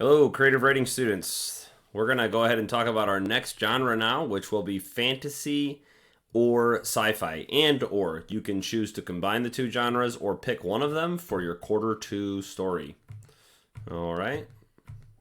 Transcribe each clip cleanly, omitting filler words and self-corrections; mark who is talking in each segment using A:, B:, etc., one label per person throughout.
A: Hello, creative writing students. We're going to go ahead and talk about our next genre now, which will be fantasy or sci-fi. And or you can choose to combine the two genres or pick one of them for your quarter two story. All right.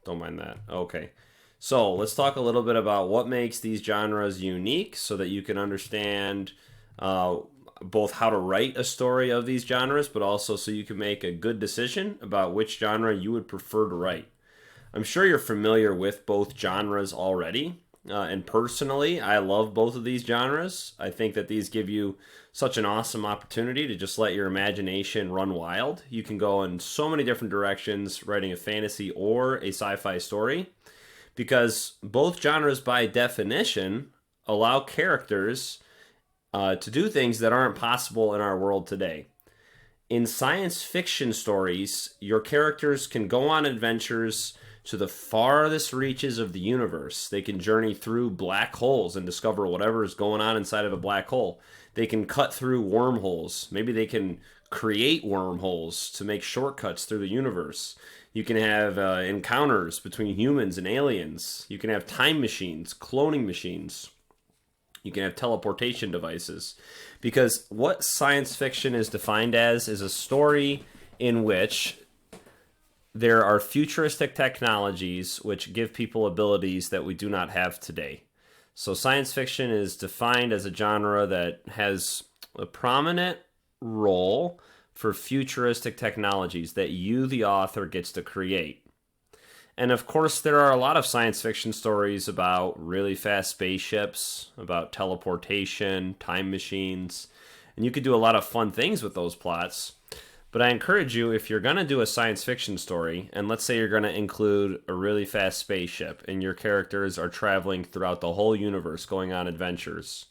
A: Don't mind that. Okay. So let's talk a little bit about what makes these genres unique so that you can understand both how to write a story of these genres, but also so you can make a good decision about which genre you would prefer to write. I'm sure you're familiar with both genres already. And personally, I love both of these genres. I think that these give you such an awesome opportunity to just let your imagination run wild. You can go in so many different directions writing a fantasy or a sci-fi story because both genres, by definition, allow characters to do things that aren't possible in our world today. In science fiction stories, your characters can go on adventures to the farthest reaches of the universe. They can journey through black holes and discover whatever is going on inside of a black hole. They can cut through wormholes. Maybe they can create wormholes to make shortcuts through the universe. You can have encounters between humans and aliens. You can have time machines, cloning machines. You can have teleportation devices. Because what science fiction is defined as is a story in which there are futuristic technologies which give people abilities that we do not have today. So science fiction is defined as a genre that has a prominent role for futuristic technologies that you, the author, gets to create. And of course, there are a lot of science fiction stories about really fast spaceships, about teleportation, time machines, and you could do a lot of fun things with those plots. But I encourage you, if you're going to do a science fiction story, and let's say you're going to include a really fast spaceship, and your characters are traveling throughout the whole universe, going on adventures,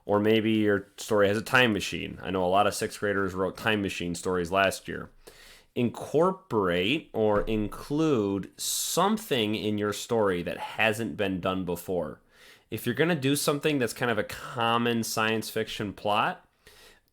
A: or maybe your story has a time machine. I know a lot of sixth graders wrote time machine stories last year. Incorporate or include something in your story that hasn't been done before. If you're going to do something that's kind of a common science fiction plot,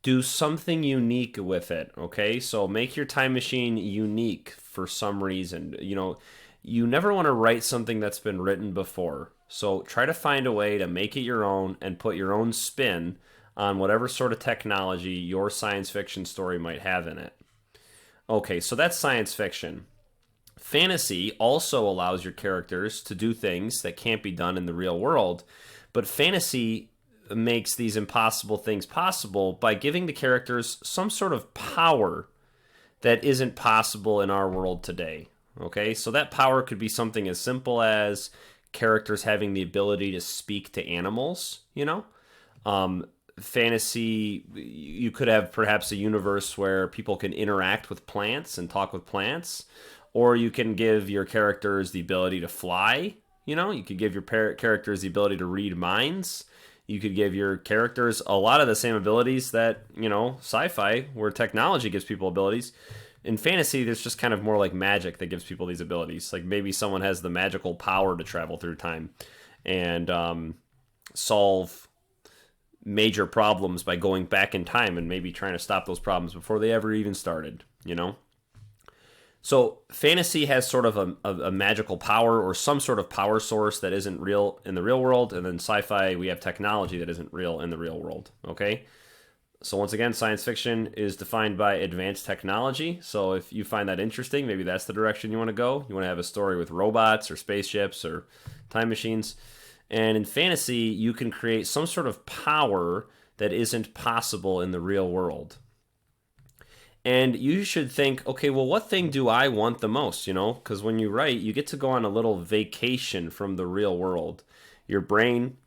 A: do something unique with it, okay? So make your time machine unique for some reason. You never want to write something that's been written before. So try to find a way to make it your own and put your own spin on whatever sort of technology your science fiction story might have in it. Okay, so that's science fiction. Fantasy also allows your characters to do things that can't be done in the real world, but fantasy makes these impossible things possible by giving the characters some sort of power that isn't possible in our world today. Okay, so that power could be something as simple as characters having the ability to speak to animals, fantasy, you could have perhaps a universe where people can interact with plants and talk with plants, or you can give your characters the ability to fly. You could give your characters the ability to read minds. You could give your characters a lot of the same abilities that, sci-fi, where technology gives people abilities. In fantasy, there's just kind of more like magic that gives people these abilities. Like maybe someone has the magical power to travel through time and solve major problems by going back in time and maybe trying to stop those problems before they ever even started, So fantasy has sort of a magical power or some sort of power source that isn't real in the real world, and then sci-fi, we have technology that isn't real in the real world, okay? So once again, science fiction is defined by advanced technology, so if you find that interesting, maybe that's the direction you want to go. You want to have a story with robots or spaceships or time machines. And in fantasy, you can create some sort of power that isn't possible in the real world. And you should think, okay, well, what thing do I want the most, Because when you write, you get to go on a little vacation from the real world. Your brain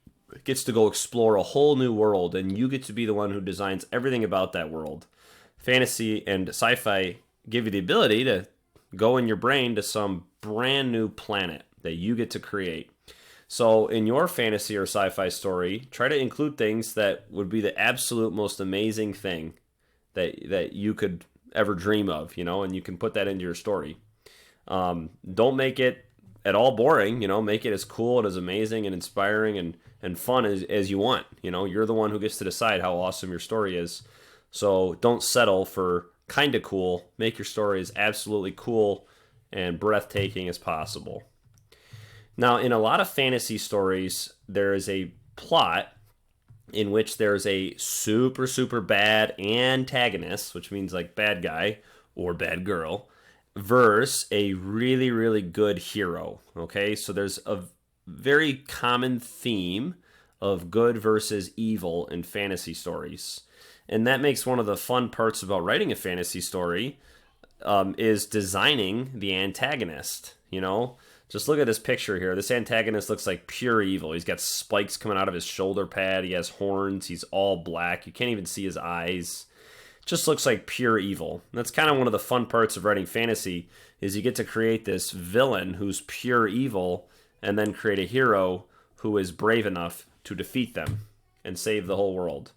A: gets to go explore a whole new world, and you get to be the one who designs everything about that world. Fantasy and sci-fi give you the ability to go in your brain to some brand new planet that you get to create. So in your fantasy or sci-fi story, try to include things that would be the absolute most amazing thing that you could ever dream of, and you can put that into your story. Don't make it at all boring, make it as cool and as amazing and inspiring and fun as you want. You're the one who gets to decide how awesome your story is. So don't settle for kind of cool. Make your story as absolutely cool and breathtaking as possible. Now, in a lot of fantasy stories, there is a plot in which there's a super, super bad antagonist, which means like bad guy or bad girl, versus a really, really good hero. Okay, so there's a very common theme of good versus evil in fantasy stories. And that makes one of the fun parts about writing a fantasy story is designing the antagonist. You know, just look at this picture here. This antagonist looks like pure evil. He's got spikes coming out of his shoulder pad. He has horns. He's all black. You can't even see his eyes. Just looks like pure evil. And that's kind of one of the fun parts of writing fantasy is you get to create this villain who's pure evil and then create a hero who is brave enough to defeat them and save the whole world.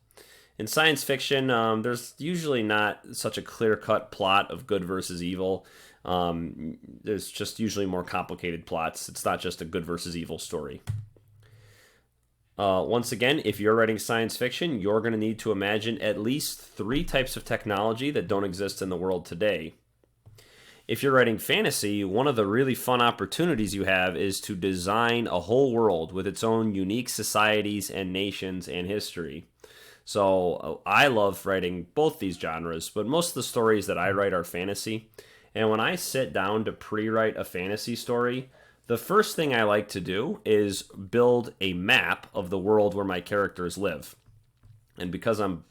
A: In science fiction, there's usually not such a clear-cut plot of good versus evil. There's just usually more complicated plots. It's not just a good versus evil story. Once again, if you're writing science fiction, you're going to need to imagine at least 3 types of technology that don't exist in the world today. If you're writing fantasy, one of the really fun opportunities you have is to design a whole world with its own unique societies and nations and history. So I love writing both these genres, but most of the stories that I write are fantasy. And when I sit down to pre-write a fantasy story, the first thing I like to do is build a map of the world where my characters live. And because I'm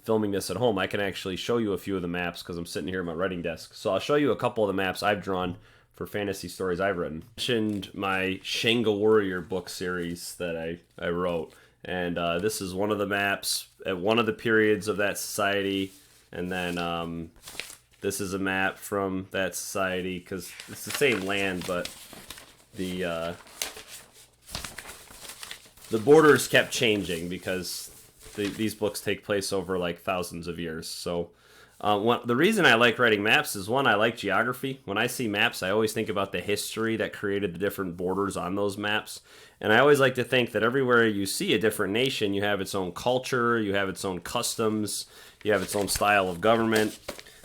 A: filming this at home, I can actually show you a few of the maps because I'm sitting here at my writing desk. So I'll show you a couple of the maps I've drawn for fantasy stories I've written. I mentioned my Shenga Warrior book series that I wrote. And this is one of the maps at one of the periods of that society. And then this is a map from that society because it's the same land, but the borders kept changing because these books take place over like thousands of years. So the reason I like writing maps is, one, I like geography. When I see maps, I always think about the history that created the different borders on those maps. And I always like to think that everywhere you see a different nation, you have its own culture, you have its own customs, you have its own style of government.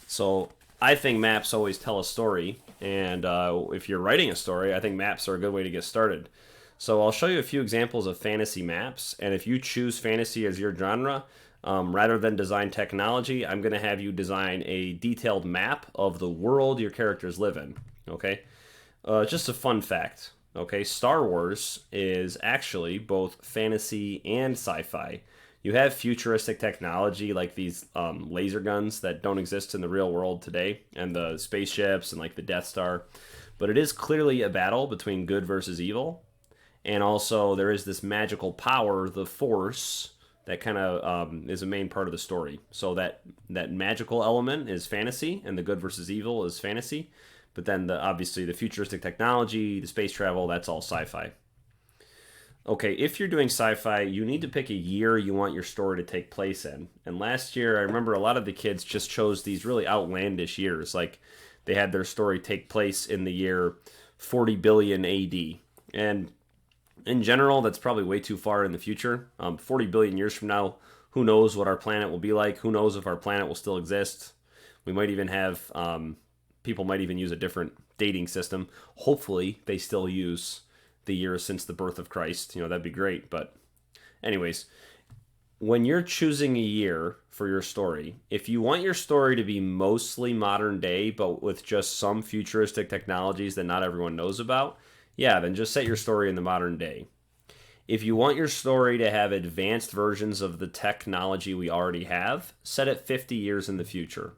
A: So I think maps always tell a story. And if you're writing a story, I think maps are a good way to get started. So I'll show you a few examples of fantasy maps. And if you choose fantasy as your genre, rather than design technology, I'm going to have you design a detailed map of the world your characters live in. Okay? Just a fun fact. Okay, Star Wars is actually both fantasy and sci-fi. You have futuristic technology like these laser guns that don't exist in the real world today, and the spaceships and like the Death Star. But it is clearly a battle between good versus evil. And also there is this magical power, the Force, that kind of is a main part of the story. So that magical element is fantasy, and the good versus evil is fantasy. But then obviously the futuristic technology, the space travel, that's all sci-fi. Okay, if you're doing sci-fi, you need to pick a year you want your story to take place in. And last year, I remember a lot of the kids just chose these really outlandish years. Like they had their story take place in the year 40 billion AD. And in general, that's probably way too far in the future. 40 billion years from now, who knows what our planet will be like? Who knows if our planet will still exist? We might even have, people might even use a different dating system. Hopefully, they still use the years since the birth of Christ. You know, that'd be great. But anyways, when you're choosing a year for your story, if you want your story to be mostly modern day, but with just some futuristic technologies that not everyone knows about, yeah, then just set your story in the modern day. If you want your story to have advanced versions of the technology we already have, set it 50 years in the future.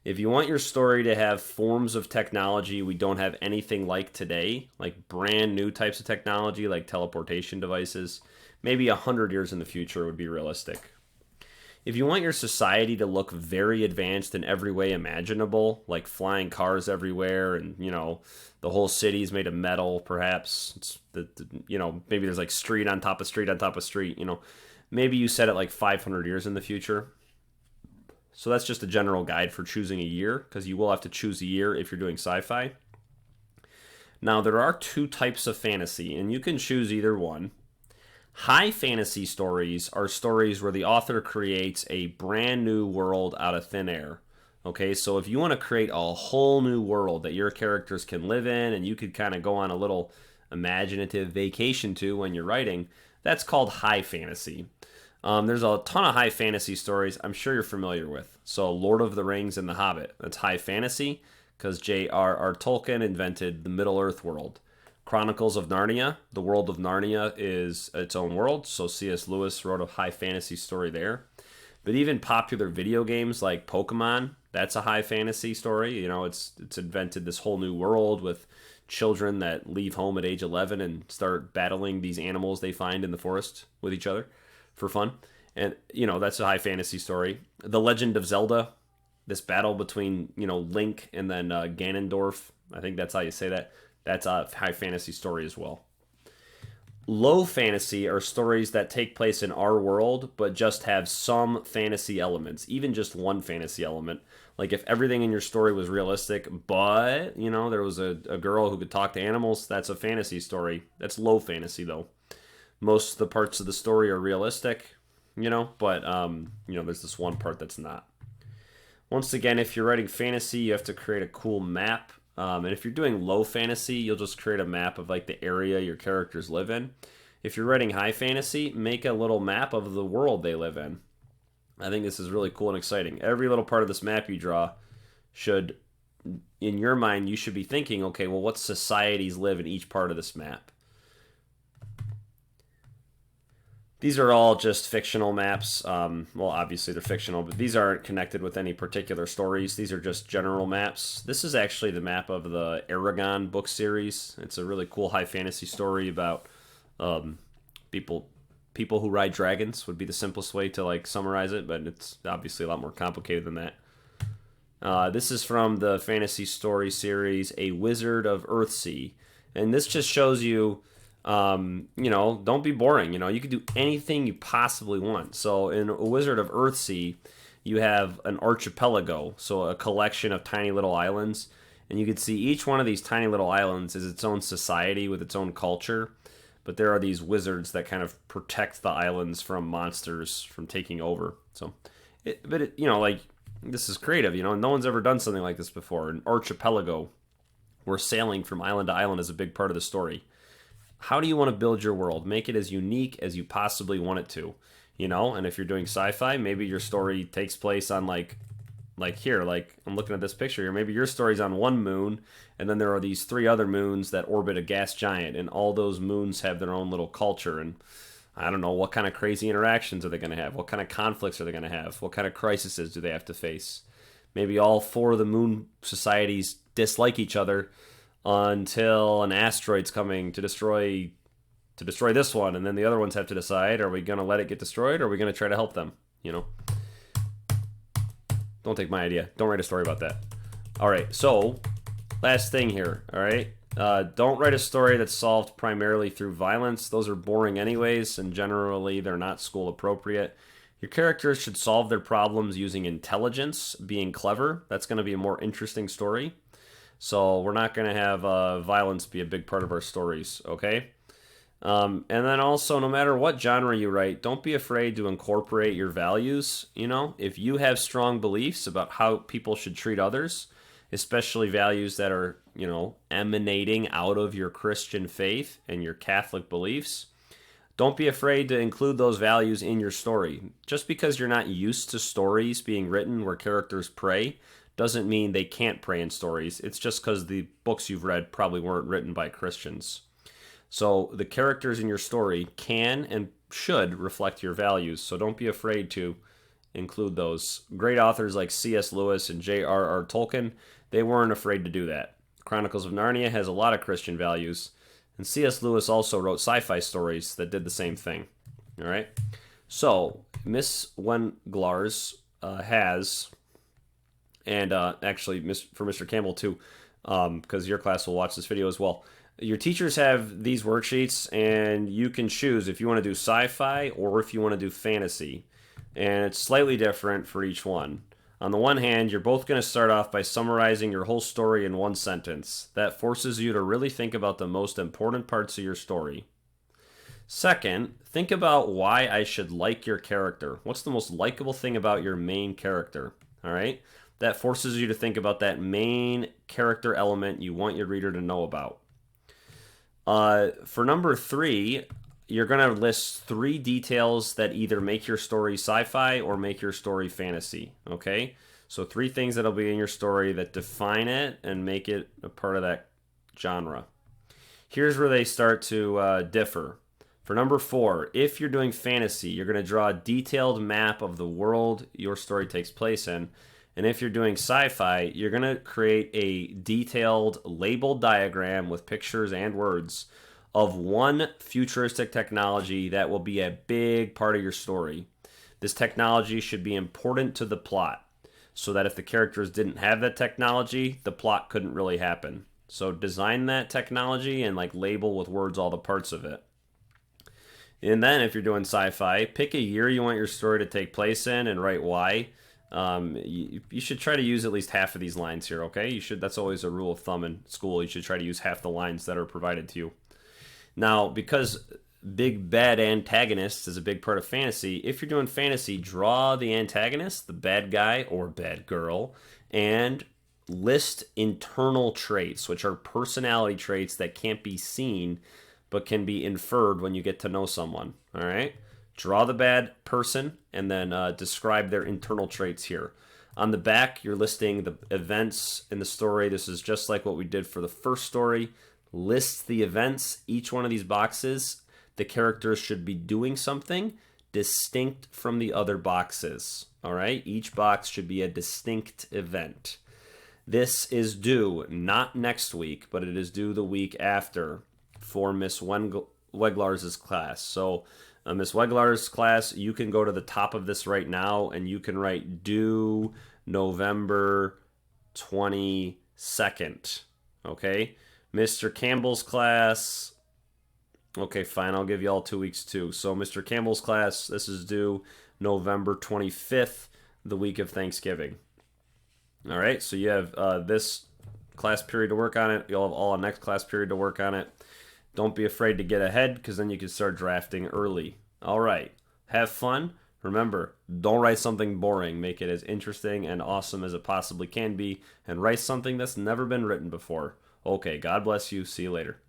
A: If you want your story to have forms of technology we don't have anything like today, like brand new types of technology like teleportation devices, maybe 100 years in the future would be realistic. If you want your society to look very advanced in every way imaginable, like flying cars everywhere and, you know, the whole city's made of metal, perhaps, it's maybe there's like street on top of street on top of street, maybe you set it like 500 years in the future. So that's just a general guide for choosing a year, because you will have to choose a year if you're doing sci-fi. Now, there are 2 types of fantasy, and you can choose either one. High fantasy stories are stories where the author creates a brand new world out of thin air. Okay, so if you want to create a whole new world that your characters can live in and you could kind of go on a little imaginative vacation to when you're writing, that's called high fantasy. There's a ton of high fantasy stories I'm sure you're familiar with. So, Lord of the Rings and The Hobbit, that's high fantasy because J.R.R. Tolkien invented the Middle Earth world. Chronicles of Narnia, the world of Narnia is its own world, so C.S. Lewis wrote a high fantasy story there. But even popular video games like Pokemon, that's a high fantasy story. You know, it's invented this whole new world with children that leave home at age 11 and start battling these animals they find in the forest with each other for fun. And, you know, that's a high fantasy story. The Legend of Zelda, this battle between, you know, Link and then Ganondorf, I think that's how you say that. That's a high fantasy story as well. Low fantasy are stories that take place in our world, but just have some fantasy elements, even just one fantasy element. Like if everything in your story was realistic, but, you know, there was a girl who could talk to animals, that's a fantasy story. That's low fantasy, though. Most of the parts of the story are realistic, you know, but, you know, there's this one part that's not. Once again, if you're writing fantasy, you have to create a cool map. And if you're doing low fantasy, you'll just create a map of like the area your characters live in. If you're writing high fantasy, make a little map of the world they live in. I think this is really cool and exciting. Every little part of this map you draw should, in your mind, you should be thinking, okay, well, what societies live in each part of this map? These are all just fictional maps. Well, obviously they're fictional, but these aren't connected with any particular stories. These are just general maps. This is actually the map of the Aragon book series. It's a really cool high fantasy story about people who ride dragons would be the simplest way to like summarize it, but it's obviously a lot more complicated than that. This is from the fantasy story series, A Wizard of Earthsea, and this just shows you you know, don't be boring. You know, you can do anything you possibly want. So in A Wizard of Earthsea, you have an archipelago, so a collection of tiny little islands, and you can see each one of these tiny little islands is its own society with its own culture. But there are these wizards that kind of protect the islands from monsters from taking over. So, you know, like this is creative. You know, no one's ever done something like this before. An archipelago, where sailing from island to island is a big part of the story. How do you want to build your world? Make it as unique as you possibly want it to, you know? And if you're doing sci-fi, maybe your story takes place on like here, like I'm looking at this picture here. Maybe your story's on one moon, and then there are these 3 other moons that orbit a gas giant, and all those moons have their own little culture. And I don't know, what kind of crazy interactions are they going to have? What kind of conflicts are they going to have? What kind of crises do they have to face? Maybe all 4 of the moon societies dislike each other until an asteroid's coming to destroy this one, and then the other ones have to decide, are we going to let it get destroyed, or are we going to try to help them? You know, don't take my idea. Don't write a story about that. All right, so last thing here. All right, don't write a story that's solved primarily through violence. Those are boring anyways, and generally they're not school appropriate. Your characters should solve their problems using intelligence, being clever. That's going to be a more interesting story. So we're not going to have violence be a big part of our stories, okay? And then also, no matter what genre you write, don't be afraid to incorporate your values. You know, if you have strong beliefs about how people should treat others, especially values that are, you know, emanating out of your Christian faith and your Catholic beliefs, don't be afraid to include those values in your story. Just because you're not used to stories being written where characters pray doesn't mean they can't pray in stories. It's just because the books you've read probably weren't written by Christians. So the characters in your story can and should reflect your values, so don't be afraid to include those. Great authors like C.S. Lewis and J.R.R. Tolkien, they weren't afraid to do that. Chronicles of Narnia has a lot of Christian values, and C.S. Lewis also wrote sci-fi stories that did the same thing. All right? So, Miss Wenglars has... And actually, for Mr. Campbell, too, because your class will watch this video as well. Your teachers have these worksheets, and you can choose if you want to do sci-fi or if you want to do fantasy. And it's slightly different for each one. On the one hand, you're both going to start off by summarizing your whole story in one sentence. That forces you to really think about the most important parts of your story. Second, think about why I should like your character. What's the most likable thing about your main character? All right? that forces you to think about that main character element you want your reader to know about. For number 3, you're going to list 3 details that either make your story sci-fi or make your story fantasy, okay? So 3 things that'll be in your story that define it and make it a part of that genre. Here's where they start to differ. For number 4, if you're doing fantasy, you're going to draw a detailed map of the world your story takes place in. And if you're doing sci-fi, you're going to create a detailed labeled diagram with pictures and words of one futuristic technology that will be a big part of your story. This technology should be important to the plot, so that if the characters didn't have that technology, the plot couldn't really happen. So design that technology and like label with words all the parts of it. And then if you're doing sci-fi, pick a year you want your story to take place in and write why. You should try to use at least half of these lines here, okay? That's always a rule of thumb in school. You should try to use half the lines that are provided to you. Now, because big bad antagonist is a big part of fantasy, if you're doing fantasy, draw the antagonist, the bad guy or bad girl, and list internal traits, which are personality traits that can't be seen but can be inferred when you get to know someone. All right? Draw the bad person and then describe their internal traits here. On the back, you're listing the events in the story. This is just like what we did for the first story. List the events. Each one of these boxes, the characters should be doing something distinct from the other boxes. All right? Each box should be a distinct event. This is due not next week, but it is due the week after for Miss Weglar's class. So Miss Weglar's class, you can go to the top of this right now and you can write due November 22nd. Okay? Mr. Campbell's class, okay, fine, I'll give you all 2 weeks too. So Mr. Campbell's class, this is due November 25th, the week of Thanksgiving. All right, so you have this class period to work on it. You'll have all a next class period to work on it. Don't be afraid to get ahead, because then you can start drafting early. All right, have fun. Remember, don't write something boring. Make it as interesting and awesome as it possibly can be, and write something that's never been written before. Okay, God bless you. See you later.